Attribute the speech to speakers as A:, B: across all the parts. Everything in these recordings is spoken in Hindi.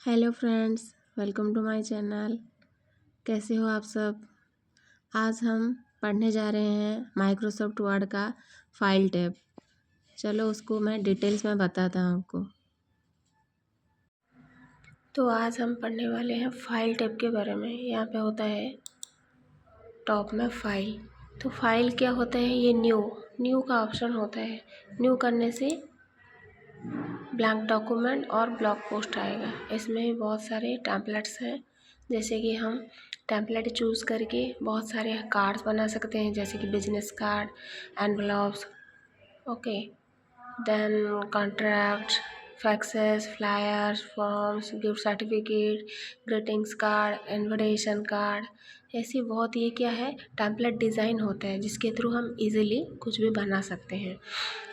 A: Hello friends, welcome to my channel. कैसे हो आप सब। आज हम पढ़ने जा रहे हैं माइक्रोसॉफ्ट वर्ड का फाइल टैब। चलो उसको मैं डिटेल्स में बताता हूँ आपको। तो आज हम पढ़ने वाले हैं फाइल टैब के बारे में। यहाँ पे होता है टॉप में फाइल। तो फाइल क्या होता है, ये न्यू का ऑप्शन होता है। न्यू करने से ब्लैंक डॉक्यूमेंट और ब्लॉग पोस्ट आएगा। इसमें भी बहुत सारे टेम्पलेट्स हैं, जैसे कि हम टेम्पलेट चूज़ करके बहुत सारे कार्ड्स बना सकते हैं, जैसे कि business card, envelopes, okay, then contract, faxes, flyers, forms, gift certificate, greetings card, invitation card. ऐसी बहुत ये क्या है, टेम्पलेट डिज़ाइन होता है जिसके थ्रू हम इजीली कुछ भी बना सकते हैं।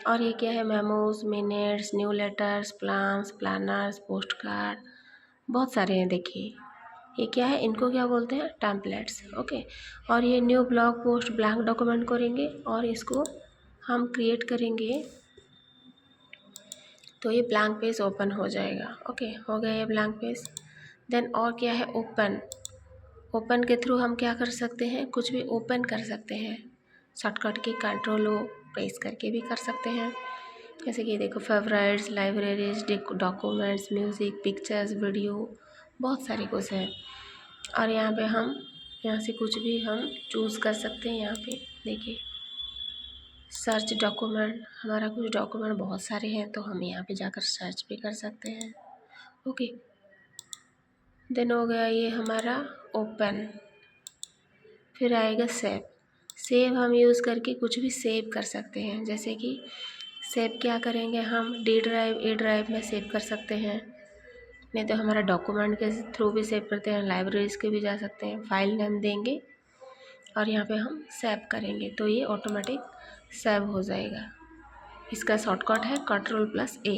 A: और ये क्या है, memos, minutes, new letters, plans, planners, post card, बहुत सारे हैं। देखिए ये क्या है, इनको क्या बोलते हैं, टेम्पलेट्स, ओके। और ये new blog post blank document करेंगे और इसको हम क्रिएट करेंगे तो ये ब्लैंक पेज ओपन हो जाएगा। ओके, हो गया ये ब्लैंक पेज। देन और क्या है, ओपन के थ्रू हम क्या कर सकते हैं, कुछ भी ओपन कर सकते हैं। शॉर्टकट की कंट्रोल ओ प्रेस करके भी कर सकते हैं। जैसे कि देखो, favourites, libraries, documents, music, pictures, video, बहुत सारे कुछ है। और यहाँ से कुछ भी हम चूज़ कर सकते हैं। यहाँ पे देखिए, सर्च डॉक्यूमेंट, हमारा कुछ डॉक्यूमेंट बहुत सारे हैं तो हम यहाँ पे जाकर सर्च भी कर सकते हैं। ओके, देन हो गया ये हमारा ओपन। फिर आएगा सेव हम यूज़ करके कुछ भी सेव कर सकते हैं। जैसे कि सेव क्या करेंगे, हम डी ड्राइव, ए ड्राइव में सेव कर सकते हैं, नहीं तो हमारा डॉक्यूमेंट के थ्रू भी सेव करते हैं, लाइब्रेरीज के भी जा सकते हैं। फाइल नेम देंगे और यहाँ पे हम सेव करेंगे तो ये ऑटोमेटिक सेव हो जाएगा। इसका शॉर्टकट है Ctrl+A।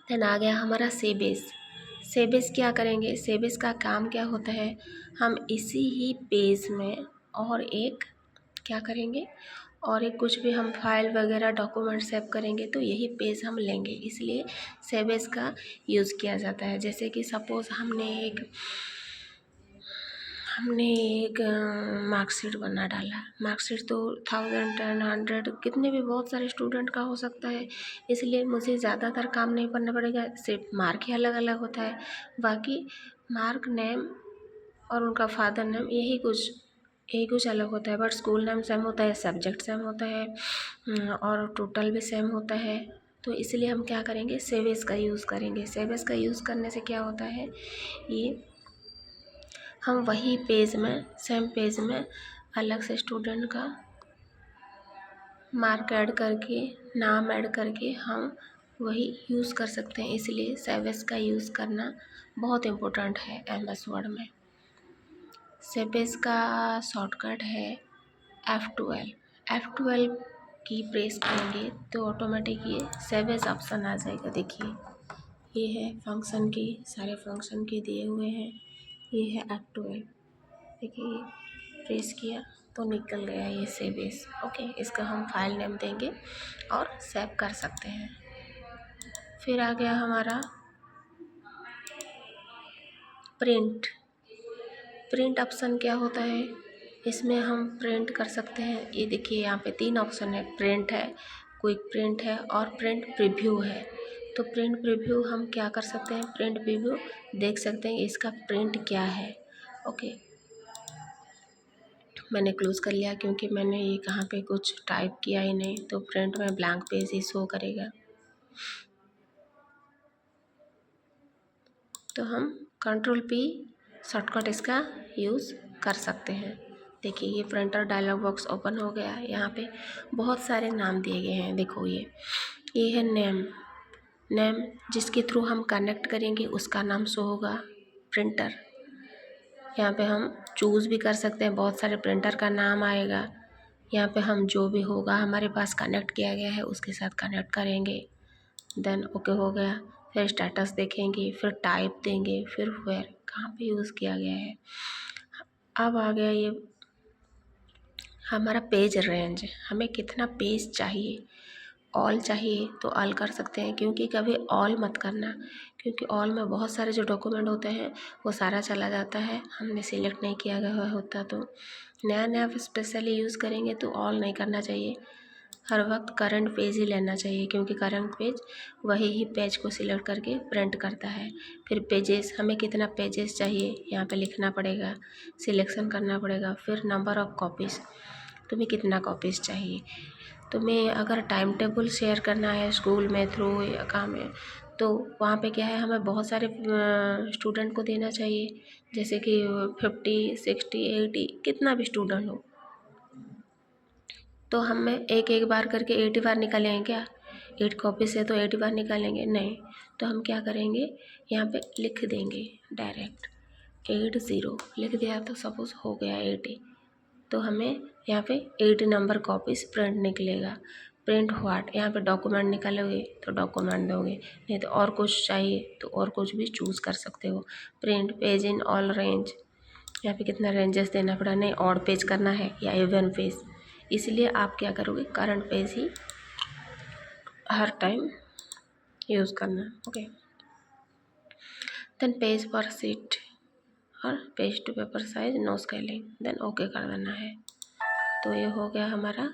A: देन आ गया हमारा सेव एज क्या करेंगे, सेव एज का काम क्या होता है, हम इसी ही पेज में और एक क्या करेंगे, और एक कुछ भी हम फाइल वगैरह डॉक्यूमेंट सेव करेंगे तो यही पेज हम लेंगे, इसलिए सेव एज का यूज़ किया जाता है। जैसे कि सपोज़ हमने एक मार्कशीट बना डाला। मार्कशीट तो 1000, 10, 100 कितने भी बहुत सारे स्टूडेंट का हो सकता है, इसलिए मुझे ज़्यादातर काम नहीं करना पड़ेगा। सिर्फ मार्क ही अलग अलग होता है, बाकी मार्क नेम और उनका फादर नेम यही कुछ अलग होता है, बट स्कूल नेम सेम होता है, सब्जेक्ट सेम होता है और टोटल भी सेम होता है। तो इसलिए हम क्या करेंगे, सेव एज का यूज़ करेंगे। सेव एज का यूज़ करने से क्या होता है, ये हम वही पेज में, सेम पेज में अलग से स्टूडेंट का मार्क ऐड करके, नाम ऐड करके हम वही यूज़ कर सकते हैं। इसलिए सेव एज का यूज़ करना बहुत इम्पोर्टेंट है MS वर्ड में। सेव एज का शॉर्टकट है F12 की प्रेस करेंगे तो ऑटोमेटिक ये सेव एज ऑप्शन आ जाएगा। देखिए ये है फंक्शन की, सारे फंक्शन के दिए हुए हैं, ये है F12। देखिए प्रेस किया तो निकल गया ये सेव एज। ओके, इसका हम फाइल नेम देंगे और सेव कर सकते हैं। फिर आ गया हमारा प्रिंट ऑप्शन क्या होता है, इसमें हम प्रिंट कर सकते हैं। ये देखिए यहाँ पे 3 ऑप्शन है, प्रिंट है, क्विक प्रिंट है और प्रिंट प्रीव्यू है। तो प्रिंट प्रीव्यू हम क्या कर सकते हैं, प्रिंट प्रीव्यू देख सकते हैं इसका प्रिंट क्या है। ओके, मैंने क्लोज़ कर लिया क्योंकि मैंने ये कहाँ पे कुछ टाइप किया ही नहीं, तो प्रिंट में ब्लैंक पेज ही शो करेगा। तो हम Ctrl+P शॉर्टकट इसका यूज़ कर सकते हैं। देखिए ये प्रिंटर डायलॉग बॉक्स ओपन हो गया। यहाँ पे बहुत सारे नाम दिए गए हैं। देखो ये है नेम जिसके थ्रू हम कनेक्ट करेंगे उसका नाम शो होगा, प्रिंटर। यहाँ पे हम चूज़ भी कर सकते हैं, बहुत सारे प्रिंटर का नाम आएगा। यहाँ पे हम जो भी होगा हमारे पास कनेक्ट किया गया है उसके साथ कनेक्ट करेंगे। देन ओके हो गया, फिर स्टेटस देखेंगे, फिर टाइप देंगे, फिर वेयर कहाँ पे यूज़ किया गया है। अब आ गया ये हमारा पेज रेंज, हमें कितना पेज चाहिए। ऑल चाहिए तो ऑल कर सकते हैं, क्योंकि कभी ऑल मत करना, क्योंकि ऑल में बहुत सारे जो डॉक्यूमेंट होते हैं वो सारा चला जाता है, हमने सिलेक्ट नहीं किया गया होता। तो नया नया स्पेशली यूज़ करेंगे तो ऑल नहीं करना चाहिए, हर वक्त करंट पेज ही लेना चाहिए, क्योंकि करंट पेज वही ही पेज को सिलेक्ट करके प्रिंट करता है। फिर पेजेस, हमें कितना पेजेस चाहिए यहाँ पे लिखना पड़ेगा, सिलेक्शन करना पड़ेगा। फिर नंबर ऑफ़ कॉपीज़, तुम्हें कितना कॉपीज़ चाहिए। तुम्हें अगर टाइम टेबल शेयर करना है स्कूल में थ्रू या काम में, तो वहाँ पे क्या है, हमें बहुत सारे स्टूडेंट को देना चाहिए, जैसे कि 50, 60, 80 कितना भी स्टूडेंट हो, तो हमें एक एक बार करके 80 बार निकालेंगे क्या? 8 कॉपी से तो 80 बार निकालेंगे नहीं। तो हम क्या करेंगे, यहाँ पे लिख देंगे डायरेक्ट 80 लिख दिया, तो सपोज हो गया 80। तो हमें यहाँ पे 80 नंबर कॉपीज़ प्रिंट निकलेगा। प्रिंट व्हाट, यहाँ पे डॉक्यूमेंट निकालोगे तो डॉक्यूमेंट दोगे, नहीं तो और कुछ चाहिए तो और कुछ भी चूज़ कर सकते हो। Print page in all range, यहाँ पे कितना रेंजेस देना पड़ा, नहीं ऑड पेज करना है या इवन पेज, इसलिए आप क्या करोगे, करंट पेज ही हर टाइम यूज़ करना। Okay, then page per sheet और page to paper size no scaling, then okay कर देना है। तो ये हो गया हमारा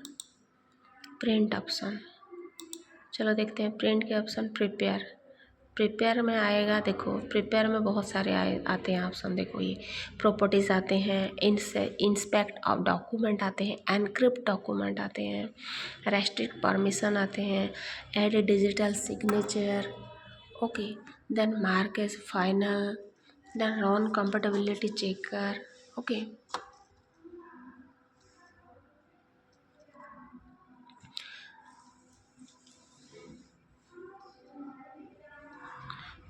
A: प्रिंट ऑप्शन। चलो देखते हैं प्रिंट के ऑप्शन। प्रिपेयर में आएगा, देखो प्रिपेयर में बहुत सारे आते हैं ऑप्शन। देखो ये प्रॉपर्टीज़ आते हैं, इंस्पेक्ट ऑफ डॉक्यूमेंट आते हैं, एनक्रिप्ट डॉक्यूमेंट आते हैं, रेस्ट्रिक्ट परमिशन आते हैं, add digital signature, okay, then mark as final, then run compatibility checker, okay.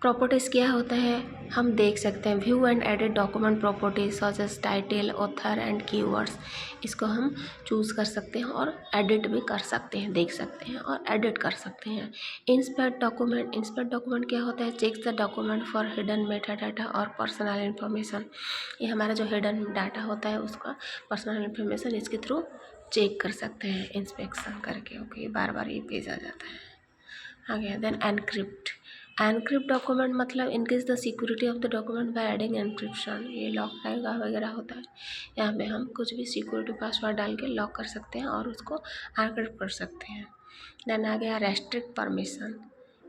A: Properties क्या होता है, हम देख सकते हैं view and edit document properties such as title, author and keywords, इसको हम चूज़ कर सकते हैं और एडिट भी कर सकते हैं, देख सकते हैं और एडिट कर सकते हैं। इंस्पेक्ट डॉक्यूमेंट क्या होता है, check the document for hidden meta data और पर्सनल इन्फॉर्मेशन, ये हमारा जो हिडन डाटा होता है उसका पर्सनल इन्फॉर्मेशन इसके थ्रू चेक कर सकते हैं इंस्पेक्शन करके। ओके, बार बार ये पेज आ जाता है। आ गया। देन एनक्रिप्ट डॉक्यूमेंट मतलब increase the security of the document by adding encryption, ये लॉक टाइप वगैरह होता है, यहाँ पे हम कुछ भी सिक्योरिटी पासवर्ड डाल के लॉक कर सकते हैं और उसको एनक्रिप्ट कर सकते हैं। देन आ गया रेस्ट्रिक्ट परमिशन,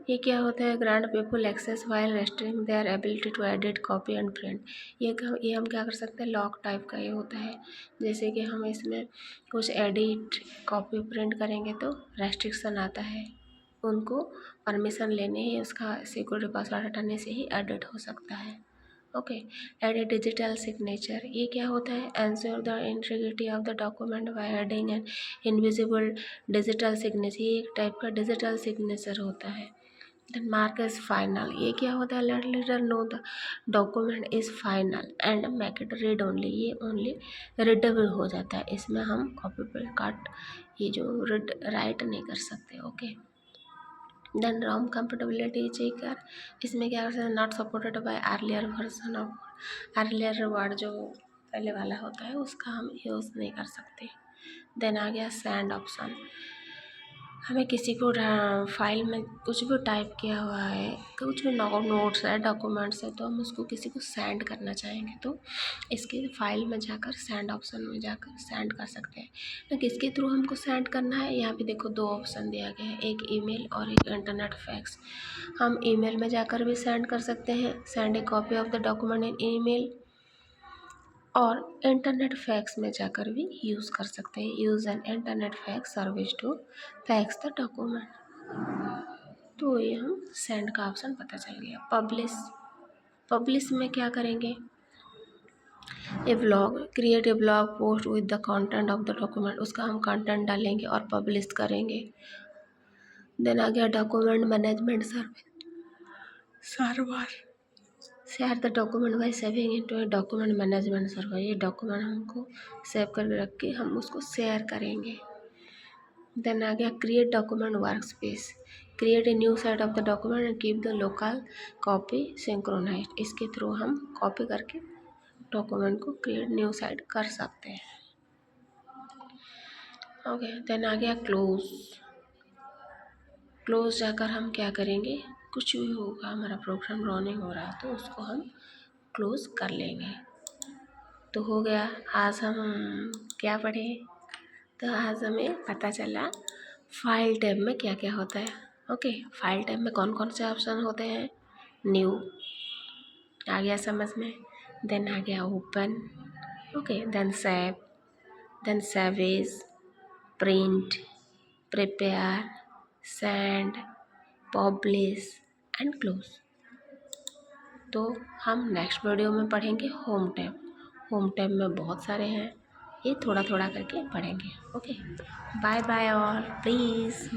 A: ये क्या होता है, grant people access while restricting their ability to edit, copy and print, ये हम क्या कर सकते हैं, लॉक टाइप का ये होता है, जैसे कि हम इसमें कुछ एडिट कॉपी प्रिंट करेंगे तो रेस्ट्रिक्शन आता है, उनको परमिशन लेने ही उसका सिक्योरिटी पासवर्ड हटाने से ही एडिट हो सकता है। ओके, एडिट डिजिटल सिग्नेचर, ये क्या होता है, ensure the integrity of the document by adding an invisible digital signature, ये एक टाइप का डिजिटल सिग्नेचर होता है। देन मार्क इज फाइनल, ये क्या होता है, let reader know the document is final and make it read only, ये ओनली रीडेबल हो जाता है, इसमें हम कॉपी पेस्ट कट ये जो रीड राइट नहीं कर सकते। ओके, देन रोम कंपेटेबिलिटी चेकर, इसमें क्या कर सकते हैं, not supported by earlier version of, earlier word जो पहले वाला होता है उसका हम यूज़ नहीं कर सकते। देन आ गया सेंड ऑप्शन, हमें किसी को फाइल में कुछ भी टाइप किया हुआ है, कुछ भी नोट्स है, डॉक्यूमेंट्स है, तो हम उसको किसी को सेंड करना चाहेंगे तो इसके फाइल में जाकर सेंड ऑप्शन में जाकर सेंड कर सकते हैं। तो किसके थ्रू हमको सेंड करना है, यहाँ पे देखो दो ऑप्शन दिया गया है, एक ईमेल और एक इंटरनेट फैक्स। हम ईमेल में जाकर भी सेंड कर सकते हैं, send a copy of the document in email, और इंटरनेट फैक्स में जाकर भी यूज़ कर सकते हैं, use an internet fax service to fax the document. तो ये हम सेंड का ऑप्शन पता चल गया। पब्लिश में क्या करेंगे, a blog, create a blog post with the content of the document, उसका हम कंटेंट डालेंगे और पब्लिश करेंगे। देन आ गया document management server, share the document bye saving into a document management server, ये डॉक्यूमेंट हमको सेव करके रख के हम उसको शेयर करेंगे। देन आ गया create document workspace, create a new site of the document and keep the local copy synchronized, इसके थ्रू हम कॉपी करके डॉक्यूमेंट को क्रिएट न्यू साइट कर सकते हैं। ओके, देन आ गया क्लोज जाकर हम क्या करेंगे, कुछ भी होगा, हमारा प्रोग्राम रनिंग हो रहा है तो उसको हम क्लोज कर लेंगे। तो हो गया। आज हम क्या पढ़े? तो आज हमें पता चला फाइल टैब में क्या क्या होता है। ओके, फाइल टैब में कौन कौन से ऑप्शन होते हैं? न्यू आ गया समझ में, देन आ गया open, okay, then save, then save as, print, prepare, send, publish and close. तो हम नेक्स्ट वीडियो में पढ़ेंगे होम टैब। होम टैब में बहुत सारे हैं, ये थोड़ा थोड़ा करके पढ़ेंगे। ओके, बाय बाय और please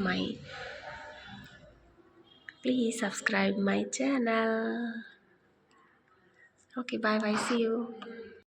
A: subscribe my channel. Okay, bye bye, see you.